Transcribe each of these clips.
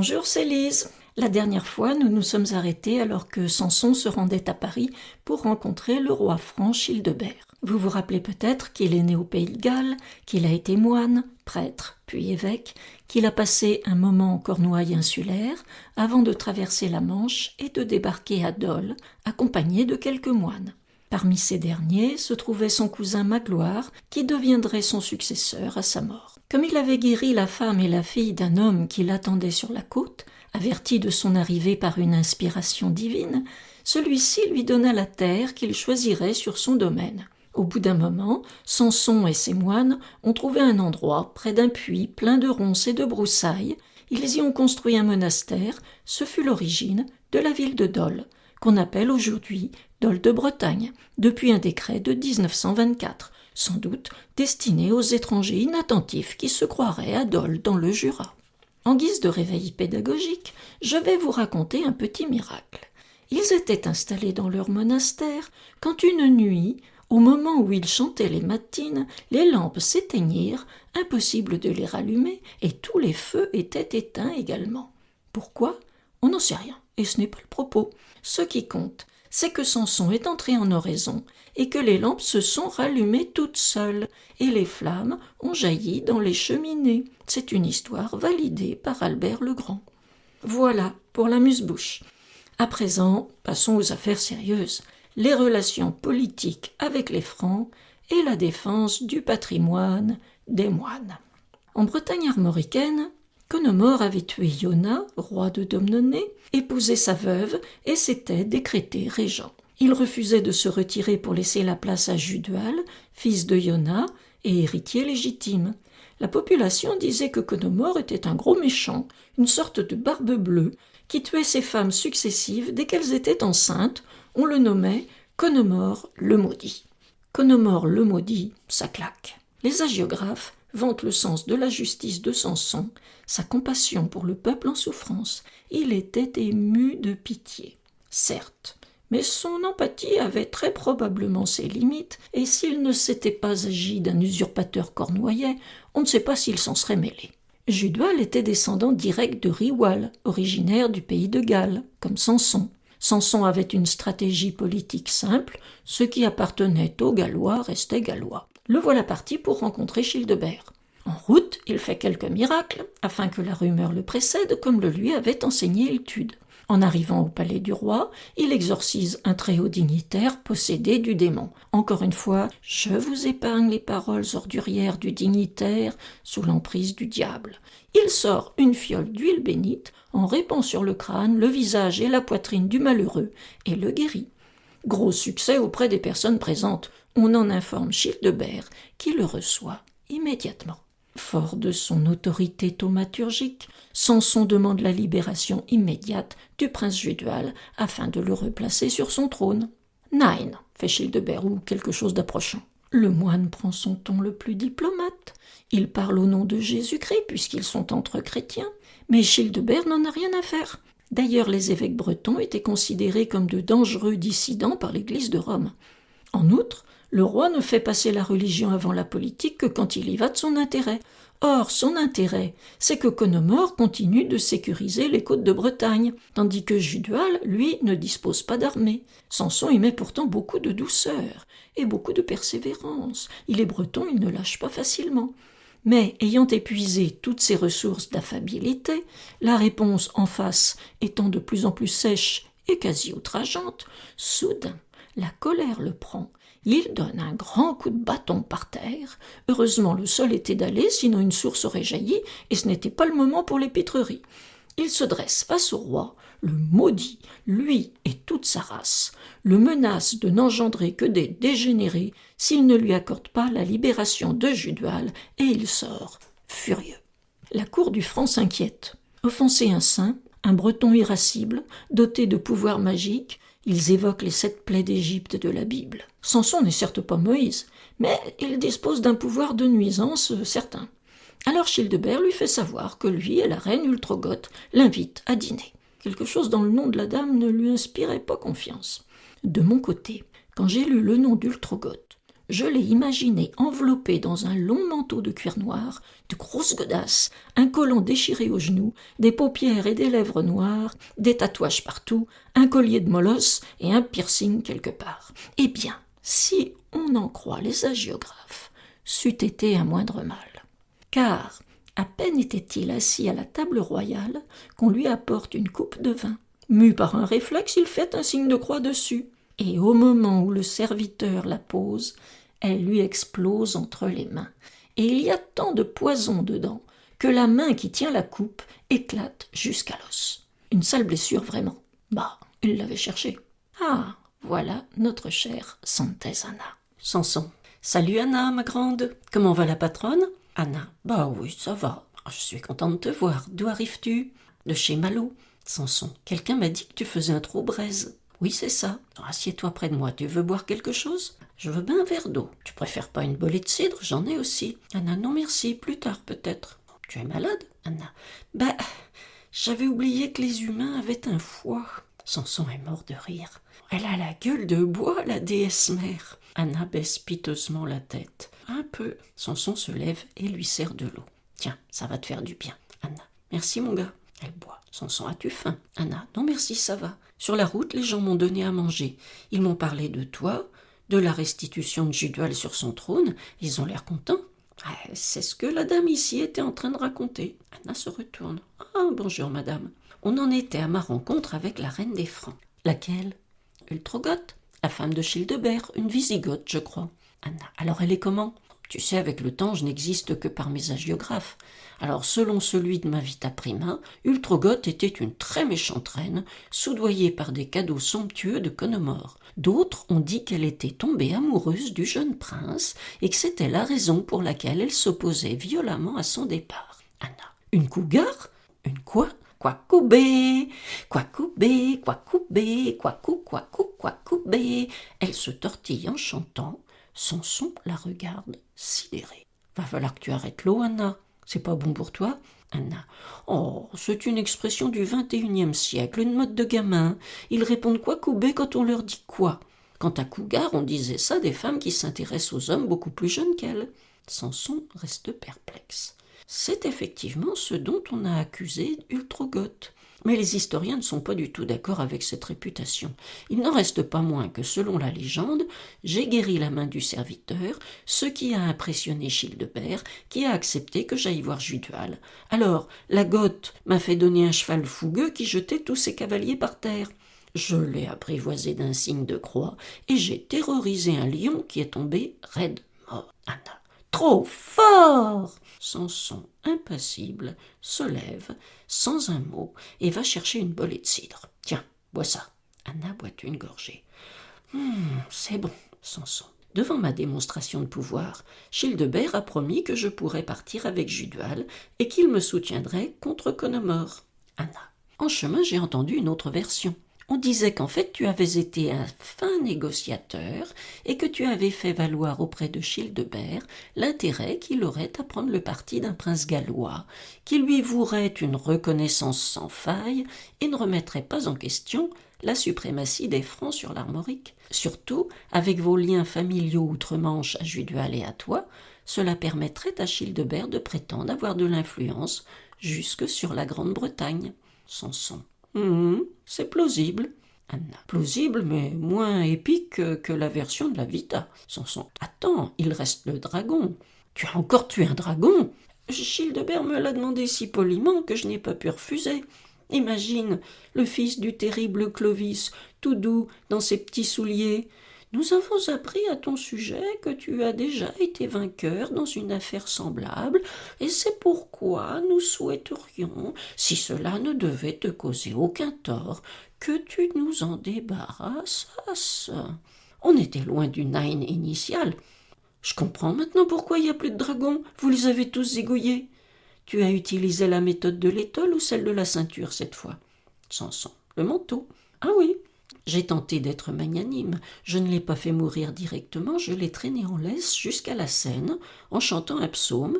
Bonjour, c'est Lise. La dernière fois, nous nous sommes arrêtés alors que Samson se rendait à Paris pour rencontrer le roi franc Childebert. Vous vous rappelez peut-être qu'il est né au pays de Galles, qu'il a été moine, prêtre, puis évêque, qu'il a passé un moment en Cornouailles insulaire avant de traverser la Manche et de débarquer à Dole, accompagné de quelques moines. Parmi ces derniers se trouvait son cousin Magloire, qui deviendrait son successeur à sa mort. Comme il avait guéri la femme et la fille d'un homme qui l'attendait sur la côte, averti de son arrivée par une inspiration divine, celui-ci lui donna la terre qu'il choisirait sur son domaine. Au bout d'un moment, Samson et ses moines ont trouvé un endroit près d'un puits plein de ronces et de broussailles. Ils y ont construit un monastère. Ce fut l'origine de la ville de Dole, qu'on appelle aujourd'hui Dole de Bretagne, depuis un décret de 1924, sans doute destiné aux étrangers inattentifs qui se croiraient à Dole dans le Jura. En guise de réveil pédagogique, je vais vous raconter un petit miracle. Ils étaient installés dans leur monastère quand une nuit, au moment où ils chantaient les matines, les lampes s'éteignirent, impossible de les rallumer, et tous les feux étaient éteints également. Pourquoi ? On n'en sait rien, et ce n'est pas le propos. Ce qui compte, c'est que Samson est entré en oraison, et que les lampes se sont rallumées toutes seules, et les flammes ont jailli dans les cheminées. C'est une histoire validée par Albert le Grand. Voilà pour l'amuse-bouche. À présent, passons aux affaires sérieuses. Les relations politiques avec les Francs et la défense du patrimoine des moines. En Bretagne armoricaine, Conomore avait tué Iona, roi de Domnonée, épousé sa veuve et s'était décrété régent. Il refusait de se retirer pour laisser la place à Judual, fils de Iona et héritier légitime. La population disait que Conomore était un gros méchant, une sorte de barbe bleue, qui tuait ses femmes successives dès qu'elles étaient enceintes. On le nommait Conomore le Maudit. Conomore le Maudit, ça claque. Les hagiographes vantent le sens de la justice de Samson, sa compassion pour le peuple en souffrance. Il était ému de pitié, certes, mais son empathie avait très probablement ses limites, et s'il ne s'était pas agi d'un usurpateur cornouaillais, on ne sait pas s'il s'en serait mêlé. Judual était descendant direct de Riwal, originaire du pays de Galles, comme Samson. Samson avait une stratégie politique simple, ce qui appartenait aux Gallois restait gallois. Le voilà parti pour rencontrer Childebert. En route, il fait quelques miracles, afin que la rumeur le précède, comme le lui avait enseigné Iltude. En arrivant au palais du roi, il exorcise un très haut dignitaire possédé du démon. Encore une fois, je vous épargne les paroles ordurières du dignitaire sous l'emprise du diable. Il sort une fiole d'huile bénite, en répand sur le crâne, le visage et la poitrine du malheureux, et le guérit. Gros succès auprès des personnes présentes. On en informe Childebert, qui le reçoit immédiatement. Fort de son autorité thaumaturgique, Samson demande la libération immédiate du prince Judual afin de le replacer sur son trône. « Nein » fait Childebert, ou quelque chose d'approchant. Le moine prend son ton le plus diplomate. Il parle au nom de Jésus-Christ puisqu'ils sont entre chrétiens, mais Childebert n'en a rien à faire. D'ailleurs, les évêques bretons étaient considérés comme de dangereux dissidents par l'Église de Rome. En outre, le roi ne fait passer la religion avant la politique que quand il y va de son intérêt. Or, son intérêt, c'est que Conomore continue de sécuriser les côtes de Bretagne, tandis que Judual, lui, ne dispose pas d'armée. Samson y met pourtant beaucoup de douceur et beaucoup de persévérance. Il est breton, il ne lâche pas facilement. Mais, ayant épuisé toutes ses ressources d'affabilité, la réponse en face étant de plus en plus sèche et quasi outrageante, soudain, la colère le prend. Il donne un grand coup de bâton par terre. Heureusement, le sol était dallé, sinon une source aurait jailli, et ce n'était pas le moment pour les pitreries. Il se dresse face au roi, le maudit, lui et toute sa race, le menace de n'engendrer que des dégénérés s'il ne lui accorde pas la libération de Judual, et il sort, furieux. La cour du franc s'inquiète. Offenser un saint, un breton irascible, doté de pouvoirs magiques, ils évoquent les 7 plaies d'Égypte de la Bible. Samson n'est certes pas Moïse, mais il dispose d'un pouvoir de nuisance certain. Alors Childebert lui fait savoir que lui et la reine Ultrogoth l'invitent à dîner. Quelque chose dans le nom de la dame ne lui inspirait pas confiance. De mon côté, quand j'ai lu le nom d'Ultrogoth, Je l'ai imaginé enveloppé dans un long manteau de cuir noir, de grosses godasses, un collant déchiré aux genoux, des paupières et des lèvres noires, des tatouages partout, un collier de molosse et un piercing quelque part. Eh bien, si on en croit les hagiographes, c'eût été un moindre mal. Car à peine était-il assis à la table royale qu'on lui apporte une coupe de vin. Mu par un réflexe, il fait un signe de croix dessus. Et au moment où le serviteur la pose, elle lui explose entre les mains. Et il y a tant de poison dedans que la main qui tient la coupe éclate jusqu'à l'os. Une sale blessure vraiment. Bah, il l'avait cherchée. Ah, voilà notre chère Santez Anna. Samson. Salut Anna, ma grande. Comment va la patronne? Anna. Bah oui, ça va. Je suis contente de te voir. D'où arrives-tu? De chez Malo. Samson. Quelqu'un m'a dit que tu faisais un trou braise. Oui, c'est ça. Assieds-toi près de moi. Tu veux boire quelque chose? Je veux bien un verre d'eau. Tu préfères pas une bolée de cidre? J'en ai aussi. Anna. Non merci, plus tard peut-être. Tu es malade? Anna. Bah, j'avais oublié que les humains avaient un foie. Samson est mort de rire. Elle a la gueule de bois, la déesse mère. Anna baisse piteusement la tête. Un peu. Samson se lève et lui sert de l'eau. Tiens, ça va te faire du bien. Anna. Merci mon gars. Elle boit. Samson, as-tu faim? Anna. Non merci, ça va. Sur la route, les gens m'ont donné à manger. Ils m'ont parlé de toi, de la restitution de Judual sur son trône. Ils ont l'air contents. Ah, c'est ce que la dame ici était en train de raconter. Anna se retourne. Ah, bonjour madame. On en était à ma rencontre avec la reine des Francs. Laquelle? Ultrogoth, la femme de Childebert, une Wisigothe, je crois. Anna. Alors elle est comment? Tu sais, avec le temps, je n'existe que par mes hagiographes. Alors, selon celui de ma Vita Prima, Ultrogoth était une très méchante reine, soudoyée par des cadeaux somptueux de Conomore. D'autres ont dit qu'elle était tombée amoureuse du jeune prince et que c'était la raison pour laquelle elle s'opposait violemment à son départ. Anna. Une cougar? Une quoi? Quacoubé, quacoubé, quacoubé, quacou, quacou, quacoubé. Elle se tortille en chantant. Samson la regarde sidéré. Va falloir que tu arrêtes l'eau, Anna. C'est pas bon pour toi? Anna. Oh, c'est une expression du XXIe siècle, une mode de gamin. Ils répondent quacoubé quand on leur dit quoi? Quant à cougar, on disait ça des femmes qui s'intéressent aux hommes beaucoup plus jeunes qu'elles. Samson reste perplexe. C'est effectivement ce dont on a accusé Ultrogoth. Mais les historiens ne sont pas du tout d'accord avec cette réputation. Il n'en reste pas moins que, selon la légende, j'ai guéri la main du serviteur, ce qui a impressionné Childebert, qui a accepté que j'aille voir Judual. Alors, la Goth m'a fait donner un cheval fougueux qui jetait tous ses cavaliers par terre. Je l'ai apprivoisé d'un signe de croix, et j'ai terrorisé un lion qui est tombé raide mort. Anna. Trop fort! Samson, impassible, se lève, sans un mot, et va chercher une bolée de cidre. Tiens, bois ça. Anna boit une gorgée. C'est bon, Samson. Devant ma démonstration de pouvoir, Childebert a promis que je pourrais partir avec Judual et qu'il me soutiendrait contre Conomore. Anna. En chemin, j'ai entendu une autre version. On disait qu'en fait tu avais été un fin négociateur et que tu avais fait valoir auprès de Childebert l'intérêt qu'il aurait à prendre le parti d'un prince gallois, qui lui vouerait une reconnaissance sans faille et ne remettrait pas en question la suprématie des Francs sur l'Armorique. Surtout, avec vos liens familiaux outre-Manche à Judual et à toi, cela permettrait à Childebert de prétendre avoir de l'influence jusque sur la Grande-Bretagne. Samson. C'est plausible. Anna. Plausible, mais moins épique que la version de la Vita. Samson. Attends, il reste le dragon. Tu as encore tué un dragon? Childebert me l'a demandé si poliment que je n'ai pas pu refuser. Imagine, le fils du terrible Clovis, tout doux dans ses petits souliers. Nous avons appris à ton sujet que tu as déjà été vainqueur dans une affaire semblable, et c'est pourquoi nous souhaiterions, si cela ne devait te causer aucun tort, que tu nous en débarrassasses. On était loin du Nine initial. Je comprends maintenant pourquoi il n'y a plus de dragons, vous les avez tous égouillés. Tu as utilisé la méthode de l'étole ou celle de la ceinture cette fois? Samson. Le manteau. Ah oui. J'ai tenté d'être magnanime. Je ne l'ai pas fait mourir directement, je l'ai traîné en laisse jusqu'à la Seine, en chantant un psaume,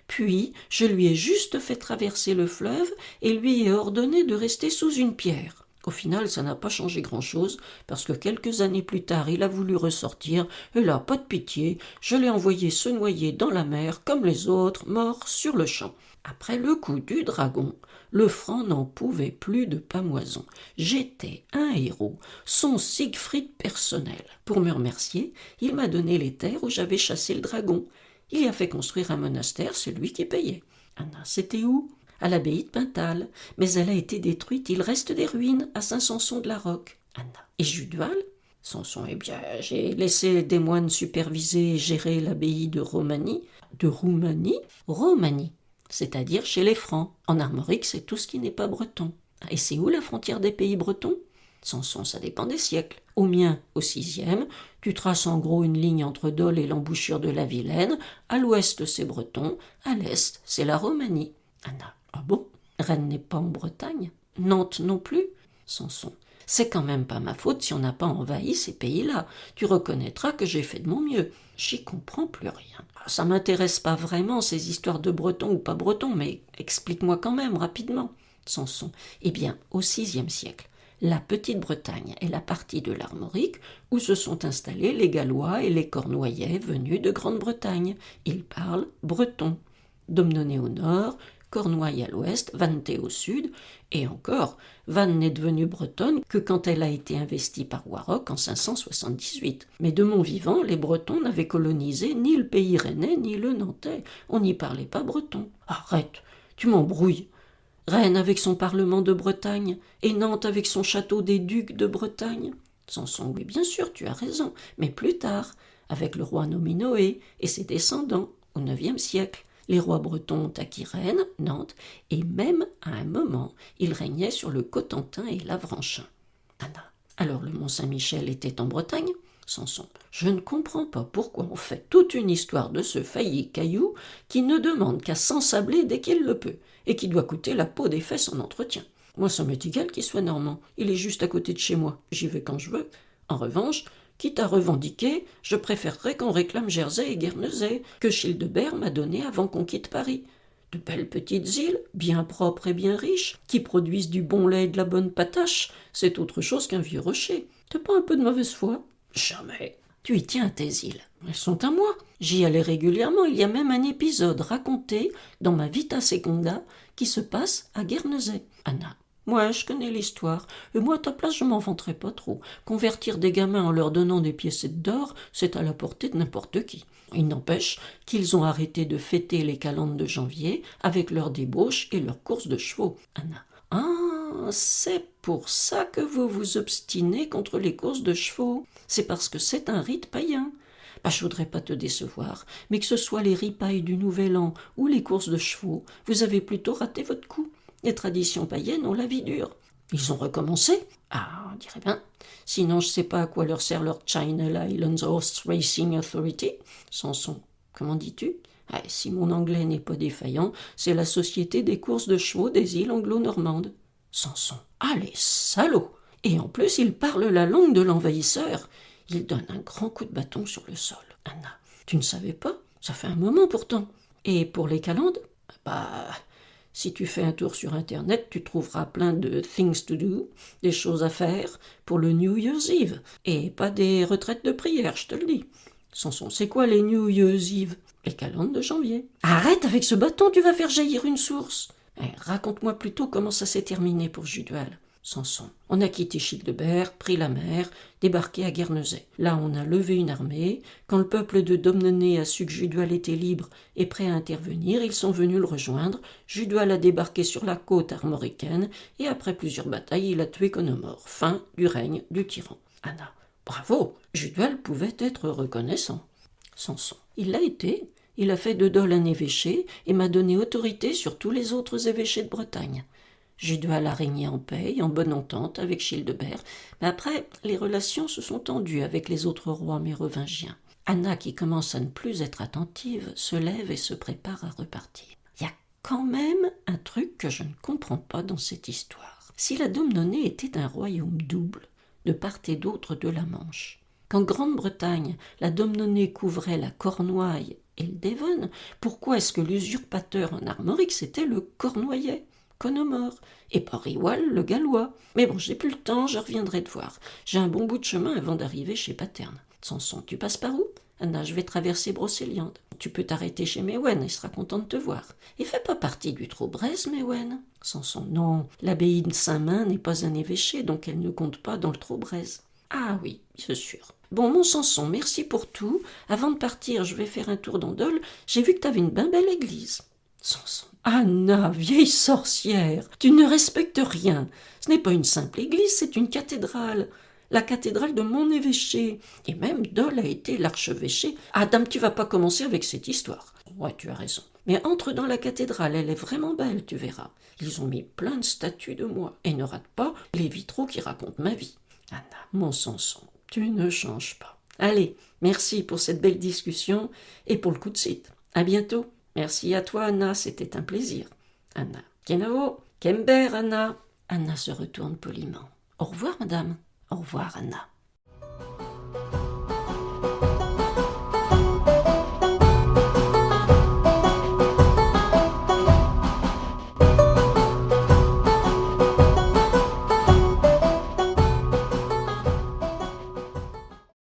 puis je lui ai juste fait traverser le fleuve et lui ai ordonné de rester sous une pierre. Au final, ça n'a pas changé grand-chose, parce que quelques années plus tard, il a voulu ressortir, et là, pas de pitié, je l'ai envoyé se noyer dans la mer, comme les autres, mort sur le champ. Après le coup du dragon, le franc n'en pouvait plus de pamoison. J'étais un héros, son Siegfried personnel. Pour me remercier, il m'a donné les terres où j'avais chassé le dragon. Il y a fait construire un monastère, c'est lui qui payait. Anna, c'était où? À l'abbaye de Pintal, mais elle a été détruite, il reste des ruines à Saint-Sanson-de-la-Roque. Anna. Et Judual? Sanson, eh bien, j'ai laissé des moines superviser et gérer l'abbaye de Romanie. De Roumanie? Romanie, c'est-à-dire chez les Francs. En armorique, c'est tout ce qui n'est pas breton. Et c'est où la frontière des pays bretons? Sanson, ça dépend des siècles. Au mien, au 6e, tu traces en gros une ligne entre Dole et l'embouchure de la Vilaine. À l'ouest, c'est breton. À l'est, c'est la Romanie. Anna. Ah bon? Rennes n'est pas en Bretagne? Nantes non plus? Sanson. C'est quand même pas ma faute si on n'a pas envahi ces pays-là. Tu reconnaîtras que j'ai fait de mon mieux. J'y comprends plus rien. Ça m'intéresse pas vraiment, ces histoires de bretons ou pas bretons, mais explique-moi quand même, rapidement. Sanson. Eh bien, au 6e siècle, la Petite-Bretagne est la partie de l'Armorique où se sont installés les Gallois et les Cornouaillais venus de Grande-Bretagne. Ils parlent breton. Domnonée au nord, Cornouailles à l'ouest, Vannetais au sud, et encore, Vannes n'est devenue bretonne que quand elle a été investie par Warrock en 578. Mais de mon vivant, les Bretons n'avaient colonisé ni le pays rennais ni le nantais. On n'y parlait pas breton. Arrête, tu m'embrouilles. Rennes avec son parlement de Bretagne, et Nantes avec son château des ducs de Bretagne. Sanson, oui, bien sûr, tu as raison, mais plus tard, avec le roi Nominoé et ses descendants, au 9e siècle. Les rois bretons ont acquis Rennes, Nantes, et même, à un moment, ils régnaient sur le Cotentin et l'Avranchin. Anna. Alors le Mont-Saint-Michel était en Bretagne? Sanson. Je ne comprends pas pourquoi on fait toute une histoire de ce failli caillou qui ne demande qu'à s'ensabler dès qu'il le peut, et qui doit coûter la peau des fesses en entretien. Moi, ça m'est égal qu'il soit normand. Il est juste à côté de chez moi. J'y vais quand je veux. En revanche, quitte à revendiquer, je préférerais qu'on réclame Jersey et Guernesey, que Childebert m'a donné avant qu'on quitte Paris. De belles petites îles, bien propres et bien riches, qui produisent du bon lait et de la bonne patache, c'est autre chose qu'un vieux rocher. T'as pas un peu de mauvaise foi? Jamais. Tu y tiens à tes îles. Elles sont à moi. J'y allais régulièrement. Il y a même un épisode raconté dans ma Vita Secunda qui se passe à Guernesey. Anna. Moi, je connais l'histoire, et moi, à ta place, je m'en vanterais pas trop. Convertir des gamins en leur donnant des piécettes d'or, c'est à la portée de n'importe qui. Il n'empêche qu'ils ont arrêté de fêter les calendes de janvier avec leurs débauches et leurs courses de chevaux. Anna. Ah, c'est pour ça que vous vous obstinez contre les courses de chevaux. C'est parce que c'est un rite païen. Je voudrais pas te décevoir, mais que ce soit les ripailles du Nouvel An ou les courses de chevaux, vous avez plutôt raté votre coup. Les traditions païennes ont la vie dure. Ils ont recommencé? Ah, on dirait bien. Sinon, je sais pas à quoi leur sert leur Channel Islands Horse Racing Authority. Sanson, comment dis-tu? Si mon anglais n'est pas défaillant, c'est la Société des courses de chevaux des îles anglo-normandes. Sanson, les salauds! Et en plus, ils parlent la langue de l'envahisseur. Ils donnent un grand coup de bâton sur le sol. Anna, tu ne savais pas? Ça fait un moment pourtant. Et pour les calendes? Si tu fais un tour sur Internet, tu trouveras plein de things to do, des choses à faire pour le New Year's Eve. Et pas des retraites de prière, je te le dis. Sanson, c'est quoi les New Year's Eve? Les calendes de janvier. Arrête avec ce bâton, tu vas faire jaillir une source. Raconte-moi plutôt comment ça s'est terminé pour Judual. Sanson. On a quitté Childebert, pris la mer, débarqué à Guernesey. Là, on a levé une armée. Quand le peuple de Domnonée a su que Judual était libre et prêt à intervenir, ils sont venus le rejoindre. Judual a débarqué sur la côte armoricaine et après plusieurs batailles, il a tué Conomor. Fin du règne du tyran. Anna. Bravo, Judual pouvait être reconnaissant. Sanson. Il l'a été. Il a fait de Dole un évêché et m'a donné autorité sur tous les autres évêchés de Bretagne. Judual a régné en paix et en bonne entente avec Childebert, mais après, les relations se sont tendues avec les autres rois mérovingiens. Anna, qui commence à ne plus être attentive, se lève et se prépare à repartir. Il y a quand même un truc que je ne comprends pas dans cette histoire. Si la Domnonée était un royaume double, de part et d'autre de la Manche, qu'en Grande-Bretagne, la Domnonée couvrait la Cornouaille et le Devon, pourquoi est-ce que l'usurpateur en armorique, c'était le Cornouaillais? Conomore, et par Riwal le Gallois. Mais bon, j'ai plus le temps, je reviendrai te voir. J'ai un bon bout de chemin avant d'arriver chez Paterne. Samson, tu passes par où? Anna, je vais traverser Brocéliande. Tu peux t'arrêter chez Méwen, il sera content de te voir. Et fais pas partie du Trou-Brez, Méwen. Samson, non, l'abbaye de Saint-Main n'est pas un évêché, donc elle ne compte pas dans le Trou-Brez. Ah oui, c'est sûr. Bon, mon Samson, merci pour tout. Avant de partir, je vais faire un tour dans Dole. J'ai vu que t'avais une bien belle église. Samson. Anna, vieille sorcière, tu ne respectes rien. Ce n'est pas une simple église, c'est une cathédrale. La cathédrale de mon évêché. Et même Dole a été l'archevêché. Ah, dame, tu vas pas commencer avec cette histoire. Ouais, tu as raison. Mais entre dans la cathédrale, elle est vraiment belle, tu verras. Ils ont mis plein de statues de moi. Et ne rate pas les vitraux qui racontent ma vie. Anna, mon Samson, tu ne changes pas. Allez, merci pour cette belle discussion et pour le coup de cite. À bientôt. Merci à toi, Anna, c'était un plaisir. Anna, Kenao, Kember, Anna. Anna se retourne poliment. Au revoir, madame. Au revoir, Anna.